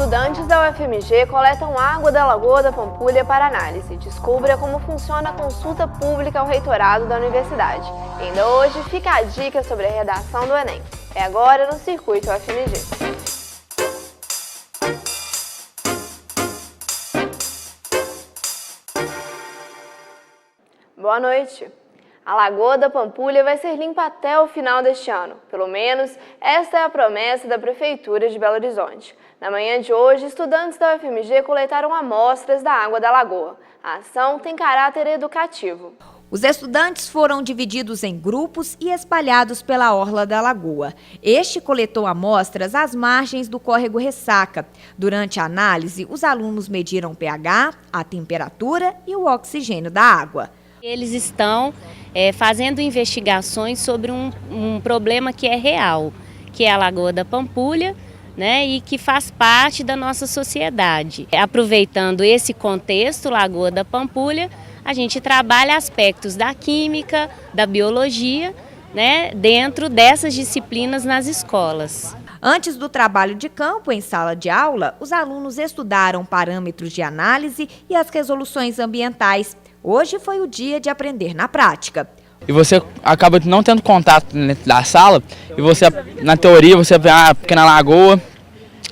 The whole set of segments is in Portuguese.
Estudantes da UFMG coletam água da Lagoa da Pampulha para análise. Descubra como funciona a consulta pública ao reitorado da universidade. E ainda hoje fica a dica sobre a redação do Enem. É agora no Circuito UFMG. Boa noite! A Lagoa da Pampulha vai ser limpa até o final deste ano. Pelo menos, esta é a promessa da Prefeitura de Belo Horizonte. Na manhã de hoje, estudantes da UFMG coletaram amostras da água da lagoa. A ação tem caráter educativo. Os estudantes foram divididos em grupos e espalhados pela orla da lagoa. Este coletou amostras às margens do córrego Ressaca. Durante a análise, os alunos mediram o pH, a temperatura e o oxigênio da água. Eles estão fazendo investigações sobre um problema que é real, que é a Lagoa da Pampulha, né, e que faz parte da nossa sociedade. Aproveitando esse contexto, Lagoa da Pampulha, a gente trabalha aspectos da química, da biologia, né, dentro dessas disciplinas nas escolas. Antes do trabalho de campo em sala de aula, os alunos estudaram parâmetros de análise e as resoluções ambientais. Hoje foi o dia de aprender na prática. E você acaba não tendo contato dentro da sala, e você, na teoria, você vê a pequena lagoa,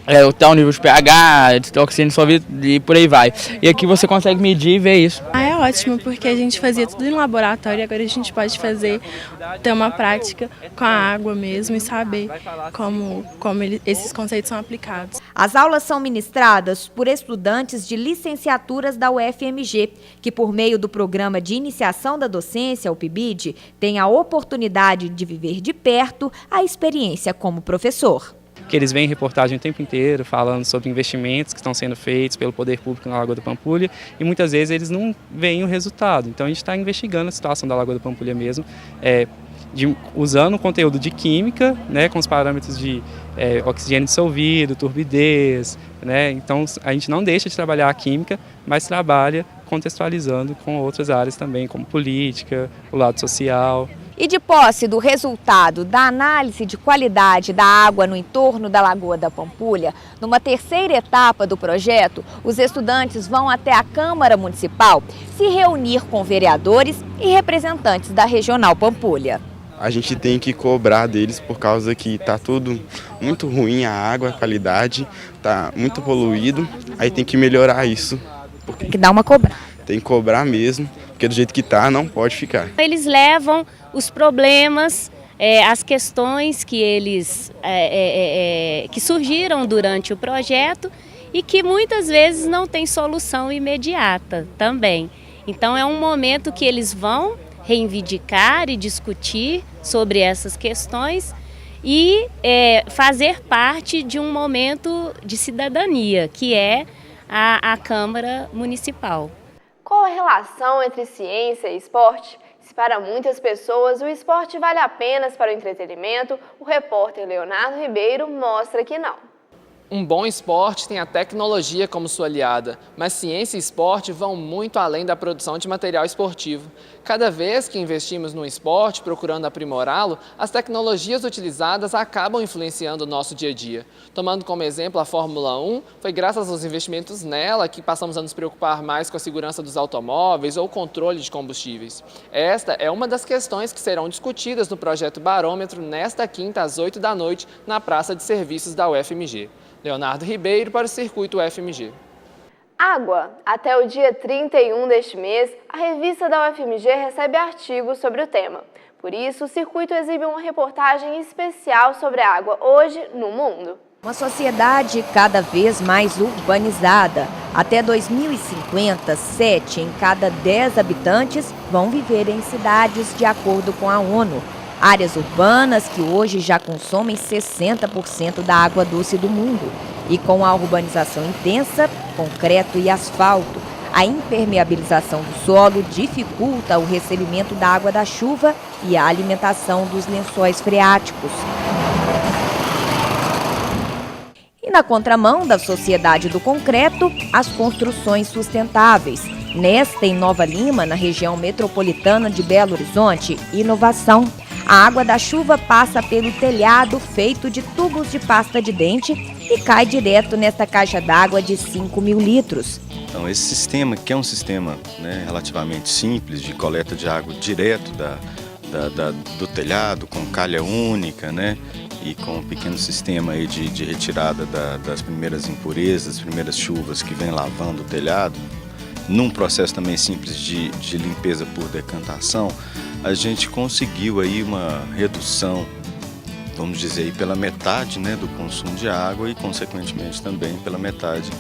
o nível de pH, de oxigênio dissolvido e por aí vai. E aqui você consegue medir e ver isso. É ótimo, porque a gente fazia tudo em laboratório e agora a gente pode ter uma prática com a água mesmo e saber como esses conceitos são aplicados. As aulas são ministradas por estudantes de licenciaturas da UFMG, que por meio do Programa de Iniciação da Docência, o PIBID, têm a oportunidade de viver de perto a experiência como professor. Que eles veem reportagem o tempo inteiro falando sobre investimentos que estão sendo feitos pelo poder público na Lagoa da Pampulha e muitas vezes eles não veem o resultado. Então a gente está investigando a situação da Lagoa da Pampulha mesmo, usando o conteúdo de química, né, com os parâmetros de oxigênio dissolvido, turbidez, né? Então a gente não deixa de trabalhar a química, mas trabalha contextualizando com outras áreas também, como política, o lado social. E de posse do resultado da análise de qualidade da água no entorno da Lagoa da Pampulha, numa terceira etapa do projeto, os estudantes vão até a Câmara Municipal se reunir com vereadores e representantes da Regional Pampulha. A gente tem que cobrar deles por causa que está tudo muito ruim, a água, a qualidade, está muito poluído, aí tem que melhorar isso. Tem que dar uma cobrada. Tem que cobrar mesmo, porque do jeito que está não pode ficar. Eles levam os problemas, as questões que que surgiram durante o projeto e que muitas vezes não tem solução imediata também. Então é um momento que eles vão reivindicar e discutir sobre essas questões e fazer parte de um momento de cidadania, que é a Câmara Municipal. Qual a relação entre ciência e esporte? Se para muitas pessoas o esporte vale apenas para o entretenimento, o repórter Leonardo Ribeiro mostra que não. Um bom esporte tem a tecnologia como sua aliada, mas ciência e esporte vão muito além da produção de material esportivo. Cada vez que investimos no esporte procurando aprimorá-lo, as tecnologias utilizadas acabam influenciando o nosso dia a dia. Tomando como exemplo a Fórmula 1, foi graças aos investimentos nela que passamos a nos preocupar mais com a segurança dos automóveis ou o controle de combustíveis. Esta é uma das questões que serão discutidas no projeto Barômetro nesta quinta às 8 da noite na Praça de Serviços da UFMG. Leonardo Ribeiro para o Circuito UFMG. Água. Até o dia 31 deste mês, a revista da UFMG recebe artigos sobre o tema. Por isso, o Circuito exibe uma reportagem especial sobre a água hoje no mundo. Uma sociedade cada vez mais urbanizada. Até 2050, 7 em cada 10 habitantes vão viver em cidades de acordo com a ONU. Áreas urbanas que hoje já consomem 60% da água doce do mundo. E com a urbanização intensa, concreto e asfalto, a impermeabilização do solo dificulta o recebimento da água da chuva e a alimentação dos lençóis freáticos. E na contramão da sociedade do concreto, as construções sustentáveis. Nesta, em Nova Lima, na região metropolitana de Belo Horizonte, inovação. A água da chuva passa pelo telhado feito de tubos de pasta de dente e cai direto nesta caixa d'água de 5.000 litros. Então, esse sistema, que é um sistema, né, relativamente simples, de coleta de água direto do telhado, com calha única, né, e com um pequeno sistema aí de retirada das primeiras impurezas, das primeiras chuvas que vem lavando o telhado, num processo também simples de limpeza por decantação, a gente conseguiu aí uma redução, vamos dizer, aí pela metade, né, do consumo de água e, consequentemente, também pela metade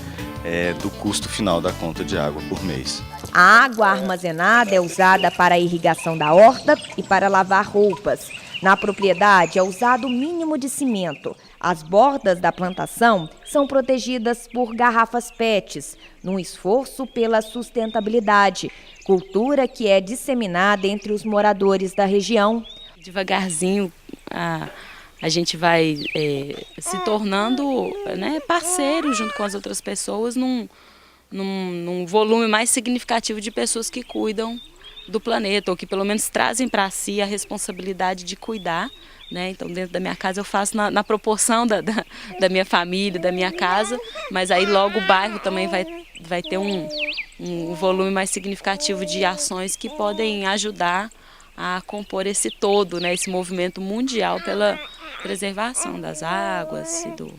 do custo final da conta de água por mês. A água armazenada é usada para a irrigação da horta e para lavar roupas. Na propriedade é usado o mínimo de cimento. As bordas da plantação são protegidas por garrafas PETs, num esforço pela sustentabilidade, cultura que é disseminada entre os moradores da região. Devagarzinho a gente vai se tornando, né, parceiro junto com as outras pessoas num volume mais significativo de pessoas que cuidam do planeta, ou que pelo menos trazem para si a responsabilidade de cuidar, né? Então, dentro da minha casa eu faço na proporção da minha família, da minha casa, mas aí logo o bairro também vai ter um volume mais significativo de ações que podem ajudar a compor esse todo, né? Esse movimento mundial pela preservação das águas e do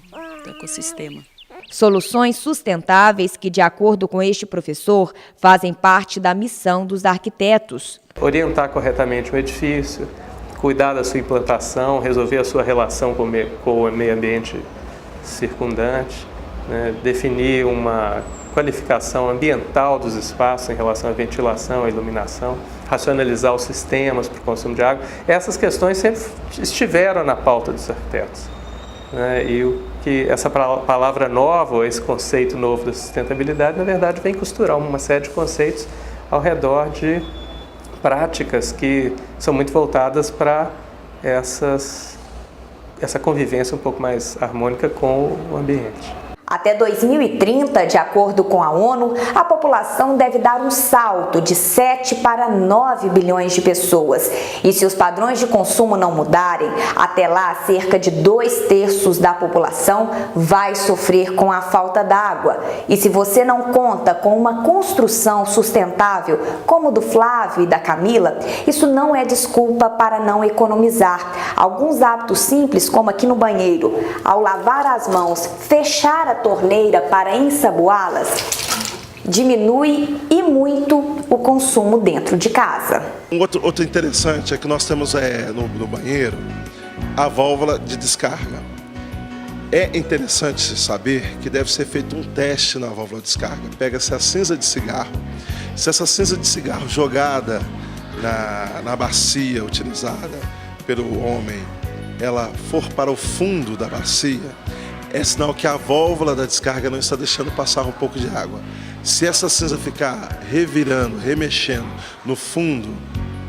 ecossistema. Soluções sustentáveis que, de acordo com este professor, fazem parte da missão dos arquitetos. Orientar corretamente o edifício, cuidar da sua implantação, resolver a sua relação com o meio ambiente circundante, né? Definir uma qualificação ambiental dos espaços em relação à ventilação, à iluminação, racionalizar os sistemas para o consumo de água. Essas questões sempre estiveram na pauta dos arquitetos, né? E que essa palavra nova, esse conceito novo da sustentabilidade, na verdade, vem costurar uma série de conceitos ao redor de práticas que são muito voltadas para essa convivência um pouco mais harmônica com o ambiente. Até 2030, de acordo com a ONU, a população deve dar um salto de 7 para 9 bilhões de pessoas. E se os padrões de consumo não mudarem, até lá cerca de 2/3 da população vai sofrer com a falta d'água. E se você não conta com uma construção sustentável, como do Flávio e da Camila, isso não é desculpa para não economizar. Alguns hábitos simples, como aqui no banheiro, ao lavar as mãos, fechar a torneira para ensaboá-las, diminui e muito o consumo dentro de casa. Outro interessante é que nós temos no banheiro a válvula de descarga. É interessante saber que deve ser feito um teste na válvula de descarga. Pega-se a cinza de cigarro. Se essa cinza de cigarro jogada na bacia utilizada pelo homem, ela for para o fundo da bacia, é sinal que a válvula da descarga não está deixando passar um pouco de água. Se essa cinza ficar revirando, remexendo no fundo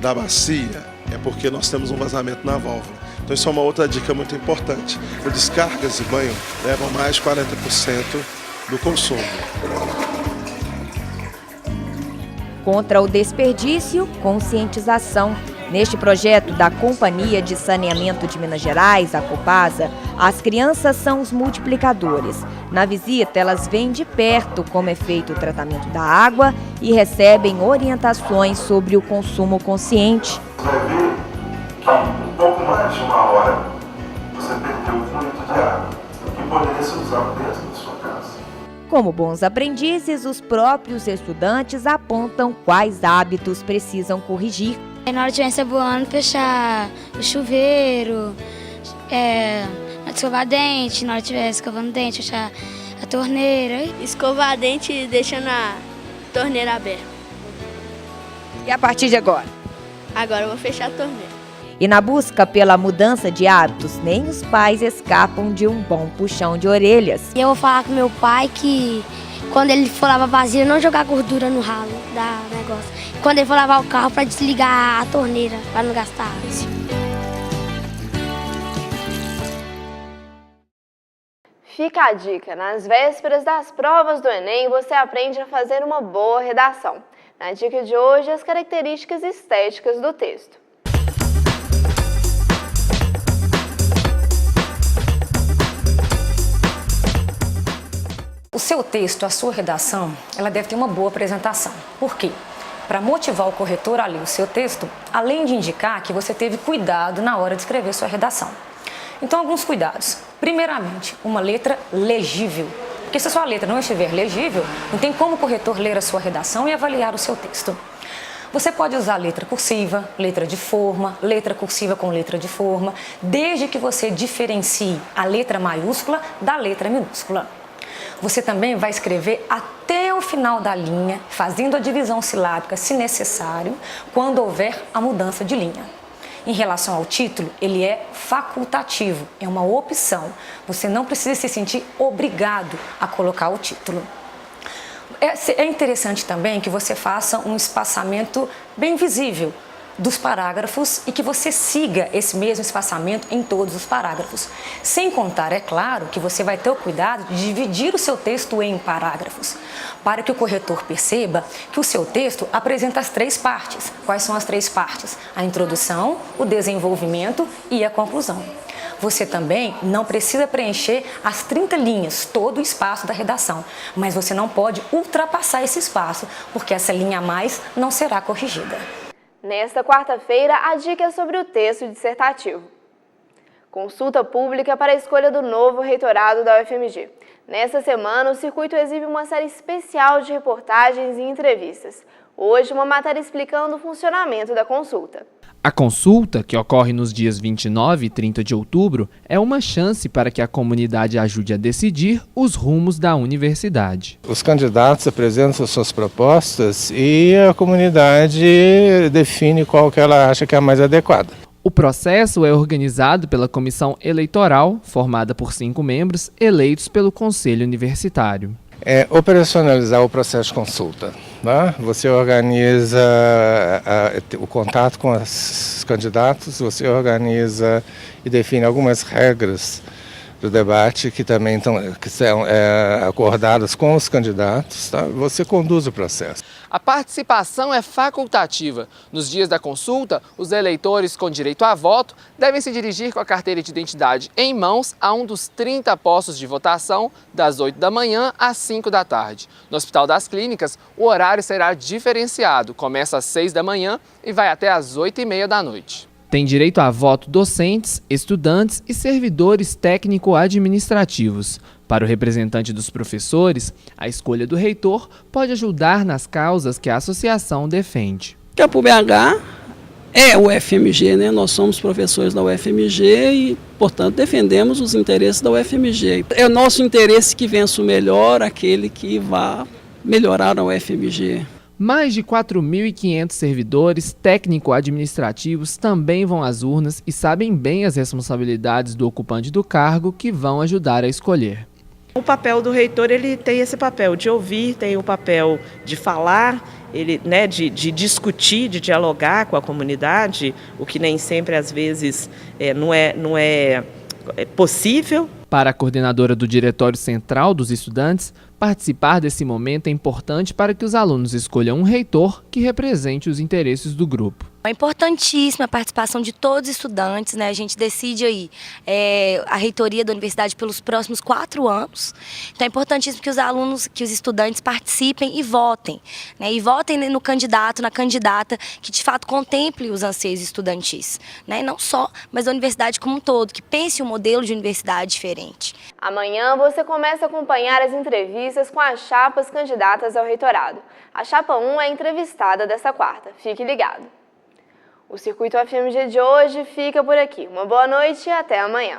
da bacia, é porque nós temos um vazamento na válvula. Então isso é uma outra dica muito importante. As descargas de banho levam mais de 40% do consumo. Contra o desperdício, conscientização. Neste projeto da Companhia de Saneamento de Minas Gerais, a Copasa, as crianças são os multiplicadores. Na visita, elas veem de perto como é feito o tratamento da água e recebem orientações sobre o consumo consciente. Você vai ver que um pouco mais de uma hora você perdeu muito de água, que poderia ser usado dentro da sua casa. Como bons aprendizes, os próprios estudantes apontam quais hábitos precisam corrigir. Na hora de estiver ensaboando, fechar o chuveiro, escovar dente, na hora de estiver escovando dente, fechar a torneira. Escovar dente deixando a torneira aberta. E a partir de agora? Agora eu vou fechar a torneira. E na busca pela mudança de hábitos, nem os pais escapam de um bom puxão de orelhas. E eu vou falar com meu pai que quando ele for lavar vasilha, não jogar gordura no ralo da negócio. Quando ele for lavar o carro, para desligar a torneira, para não gastar água. Fica a dica, nas vésperas das provas do Enem, você aprende a fazer uma boa redação. Na dica de hoje, as características estéticas do texto. O seu texto, a sua redação, ela deve ter uma boa apresentação. Por quê? Para motivar o corretor a ler o seu texto, além de indicar que você teve cuidado na hora de escrever sua redação. Então, alguns cuidados. Primeiramente, uma letra legível. Porque se a sua letra não estiver legível, não tem como o corretor ler a sua redação e avaliar o seu texto. Você pode usar letra cursiva, letra de forma, letra cursiva com letra de forma, desde que você diferencie a letra maiúscula da letra minúscula. Você também vai escrever até o final da linha, fazendo a divisão silábica, se necessário, quando houver a mudança de linha. Em relação ao título, ele é facultativo, é uma opção. Você não precisa se sentir obrigado a colocar o título. É interessante também que você faça um espaçamento bem visível dos parágrafos e que você siga esse mesmo espaçamento em todos os parágrafos. Sem contar, é claro, que você vai ter o cuidado de dividir o seu texto em parágrafos, para que o corretor perceba que o seu texto apresenta as 3 partes. Quais são as 3 partes? A introdução, o desenvolvimento e a conclusão. Você também não precisa preencher as 30 linhas, todo o espaço da redação, mas você não pode ultrapassar esse espaço, porque essa linha a mais não será corrigida. Nesta quarta-feira, a dica é sobre o texto dissertativo. Consulta pública para a escolha do novo reitorado da UFMG. Nesta semana, o circuito exibe uma série especial de reportagens e entrevistas. Hoje, uma matéria explicando o funcionamento da consulta. A consulta, que ocorre nos dias 29 e 30 de outubro, é uma chance para que a comunidade ajude a decidir os rumos da universidade. Os candidatos apresentam suas propostas e a comunidade define qual que ela acha que é a mais adequada. O processo é organizado pela comissão eleitoral, formada por 5 membros, eleitos pelo Conselho Universitário. É operacionalizar o processo de consulta. Né? Você organiza o contato com os candidatos, você organiza e define algumas regras do debate que também são acordadas com os candidatos. Tá? Você conduz o processo. A participação é facultativa. Nos dias da consulta, os eleitores com direito a voto devem se dirigir com a carteira de identidade em mãos a um dos 30 postos de votação, das 8 da manhã às 5 da tarde. No Hospital das Clínicas, o horário será diferenciado. Começa às 6 da manhã e vai até às 8h30 da noite. Tem direito a voto docentes, estudantes e servidores técnico-administrativos. Para o representante dos professores, a escolha do reitor pode ajudar nas causas que a associação defende. A PUBH é o UFMG, né? Nós somos professores da UFMG e, portanto, defendemos os interesses da UFMG. É o nosso interesse que vença o melhor, aquele que vá melhorar a UFMG. Mais de 4.500 servidores técnico-administrativos também vão às urnas e sabem bem as responsabilidades do ocupante do cargo que vão ajudar a escolher. O papel do reitor, ele tem esse papel de ouvir, tem o papel de falar, ele, né, de discutir, de dialogar com a comunidade, o que nem sempre, às vezes, não é possível. Para a coordenadora do Diretório Central dos Estudantes, participar desse momento é importante para que os alunos escolham um reitor que represente os interesses do grupo. É importantíssima a participação de todos os estudantes, né? A gente decide aí a reitoria da universidade pelos próximos 4 anos. Então é importantíssimo que os alunos, que os estudantes participem e votem, né? E votem no candidato, na candidata que de fato contemple os anseios estudantis, né? E não só, mas a universidade como um todo, que pense um modelo de universidade diferente. Amanhã você começa a acompanhar as entrevistas com as chapas candidatas ao reitorado. A chapa 1 é entrevistada desta quarta. Fique ligado. O Circuito UFMG de hoje fica por aqui. Uma boa noite e até amanhã.